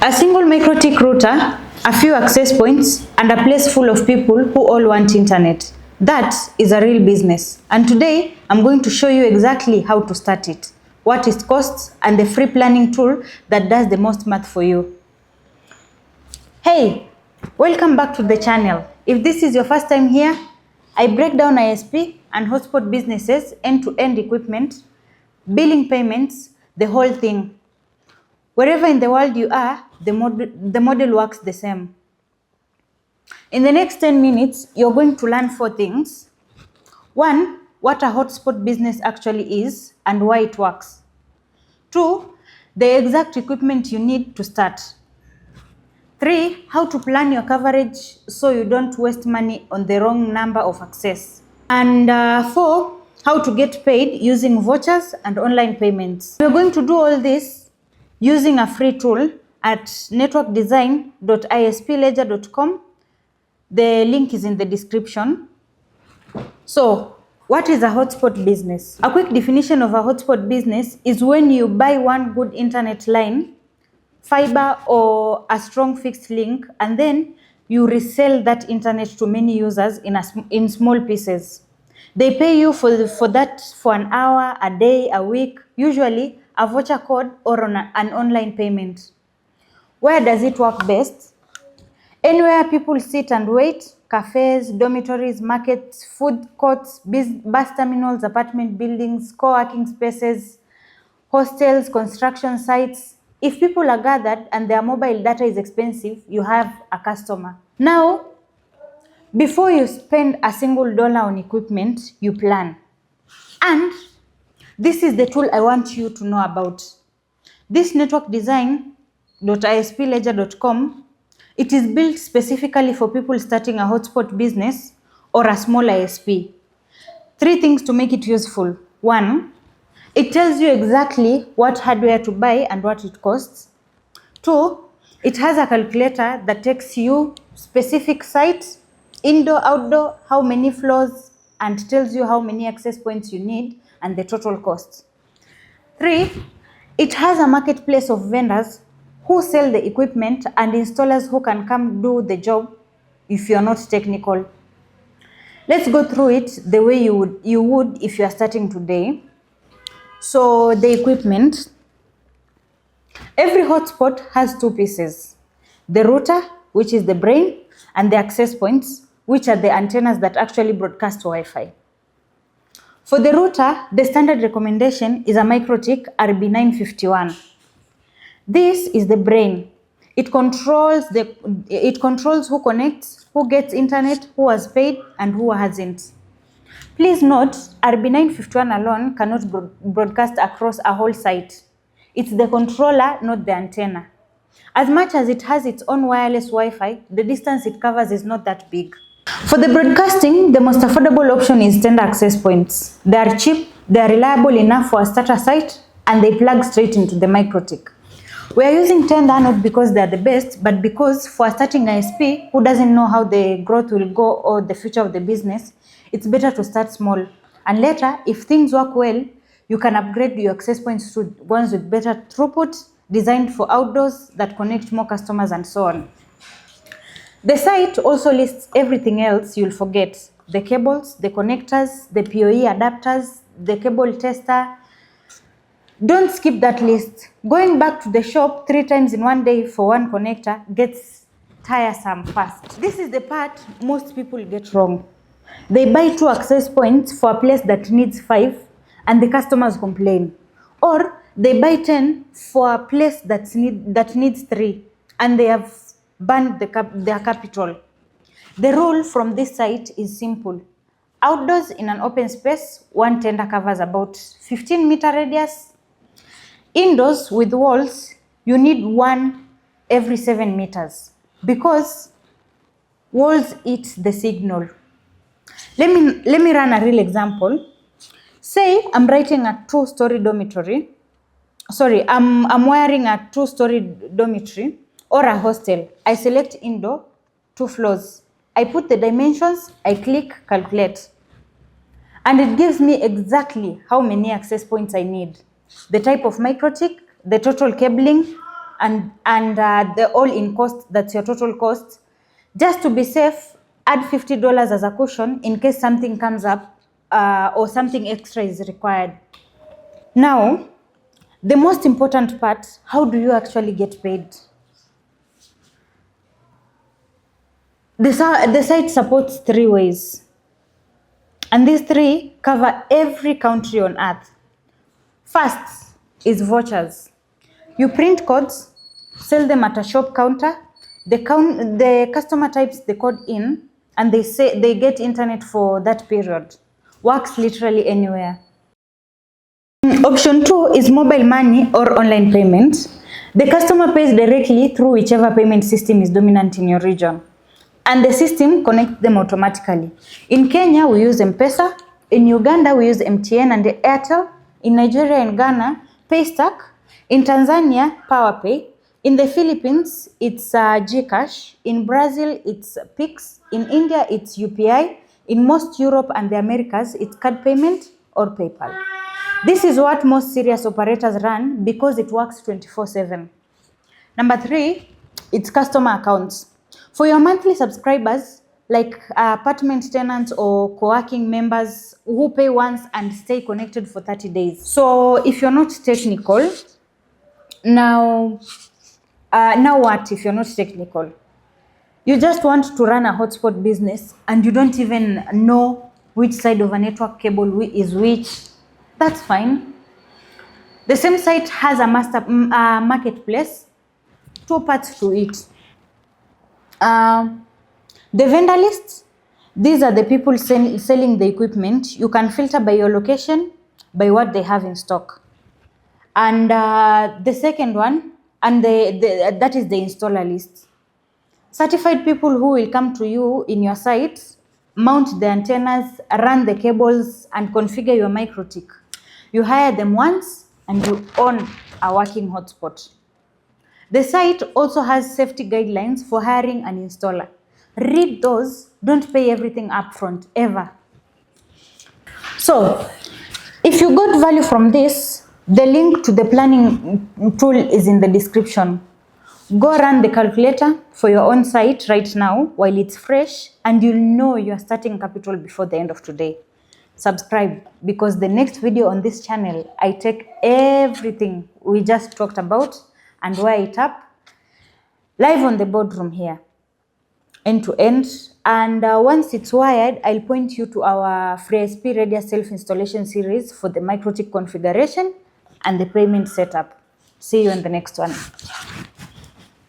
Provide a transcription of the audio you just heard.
A single MikroTik router, a few access points, and a place full of people who all want internet. That is a real business. And today, I'm going to show you exactly how to start it, what it costs, and the free planning tool that does the most math for you. Hey, welcome back to the channel. If this is your first time here, I break down ISP and hotspot businesses, end-to-end equipment, billing payments, the whole thing. Wherever in the world you are, the model works the same. In the next 10 minutes, you're going to learn 4 things. 1, what a hotspot business actually is and why it works. 2, the exact equipment you need to start. 3, how to plan your coverage so you don't waste money on the wrong number of access. And 4, how to get paid using vouchers and online payments. We're going to do all this using a free tool at networkdesign.ispledger.com. The link is in the description. So, what is a hotspot business? A quick definition of a hotspot business is when you buy one good internet line, fiber or a strong fixed link, and then you resell that internet to many users in small pieces. They pay you for that for an hour, a day, a week, usually a voucher code or on an online payment. Where does it work best? Anywhere people sit and wait: cafes, dormitories, markets, food courts, bus terminals, apartment buildings, co-working spaces, hostels, construction sites. If people are gathered and their mobile data is expensive, you have a customer. Now, before you spend a single dollar on equipment, you plan. And this is the tool I want you to know about. This networkdesign.ispledger.com, it is built specifically for people starting a hotspot business or a small ISP. 3 things to make it useful. 1, it tells you exactly what hardware to buy and what it costs. 2, it has a calculator that takes you specific sites, indoor, outdoor, how many floors, and tells you how many access points you need and the total cost. 3, it has a marketplace of vendors who sell the equipment and installers who can come do the job if you're not technical. Let's go through it the way you would if you are starting today. So the equipment, every hotspot has 2 pieces: the router, which is the brain, and the access points, which are the antennas that actually broadcast Wi-Fi. For the router, the standard recommendation is a MikroTik RB951. This is the brain. It controls who connects, who gets internet, who has paid, and who hasn't. Please note, RB951 alone cannot broadcast across a whole site. It's the controller, not the antenna. As much as it has its own wireless Wi-Fi, the distance it covers is not that big. For the broadcasting, the most affordable option is standard access points. They are cheap, they are reliable enough for a starter site, and they plug straight into the MikroTik. We are using tender not because they are the best, but because for a starting ISP who doesn't know how the growth will go or the future of the business, it's better to start small. And later, if things work well, you can upgrade your access points to ones with better throughput, designed for outdoors that connect more customers and so on. The site also lists everything else you'll forget: the cables, the connectors, the PoE adapters, the cable tester. Don't skip that list. Going back to the shop 3 times in one day for one connector gets tiresome fast. This is the part most people get wrong. They buy 2 access points for a place that needs 5 and the customers complain. Or they buy 10 for a place that needs 3 and they have burned their capital. The rule from this site is simple. Outdoors in an open space, one tender covers about 15-meter radius. Indoors with walls, you need 1 every 7 meters because walls eat the signal. Let me run a real example. Say I'm writing a 2-story dormitory. I'm wiring a 2-story dormitory or a hostel. I select indoor, 2 floors. I put the dimensions, I click calculate. And it gives me exactly how many access points I need, the type of MikroTik, the total cabling, and the all-in cost, that's your total cost. Just to be safe, add $50 as a cushion in case something comes up or something extra is required. Now, the most important part, how do you actually get paid? The site supports 3 ways, and these 3 cover every country on earth. First is vouchers. You print codes, sell them at a shop counter. The customer types the code in, and they say they get internet for that period. Works literally anywhere. Option 2 is mobile money or online payment. The customer pays directly through whichever payment system is dominant in your region, and the system connects them automatically. In Kenya, we use M-Pesa. In Uganda, we use MTN and Airtel. In Nigeria and Ghana, Paystack. In Tanzania, PowerPay. In the Philippines, it's GCash. In Brazil, it's Pix. In India, it's UPI. In most Europe and the Americas, it's card payment or PayPal. This is what most serious operators run because it works 24/7. Number 3, it's customer accounts. For your monthly subscribers, like apartment tenants or co-working members who pay once and stay connected for 30 days. So if you're not technical, now what if you're not technical? You just want to run a hotspot business and you don't even know which side of a network cable is which. That's fine. The same site has a marketplace, 2 parts to it. The vendor list, these are the people selling the equipment. You can filter by your location, by what they have in stock. And the second one, and that is the installer list. Certified people who will come to you in your site, mount the antennas, run the cables, and configure your MikroTik. You hire them once and you own a working hotspot. The site also has safety guidelines for hiring an installer. Read those. Don't pay everything upfront, ever. So, if you got value from this, the link to the planning tool is in the description. Go run the calculator for your own site right now while it's fresh, and you'll know you're starting capital before the end of today. Subscribe, because the next video on this channel, I take everything we just talked about and wire it up live on the boardroom here, end to end. And once it's wired, I'll point you to our FreeIspRadius self-installation series for the MikroTik configuration and the payment setup. See you in the next one.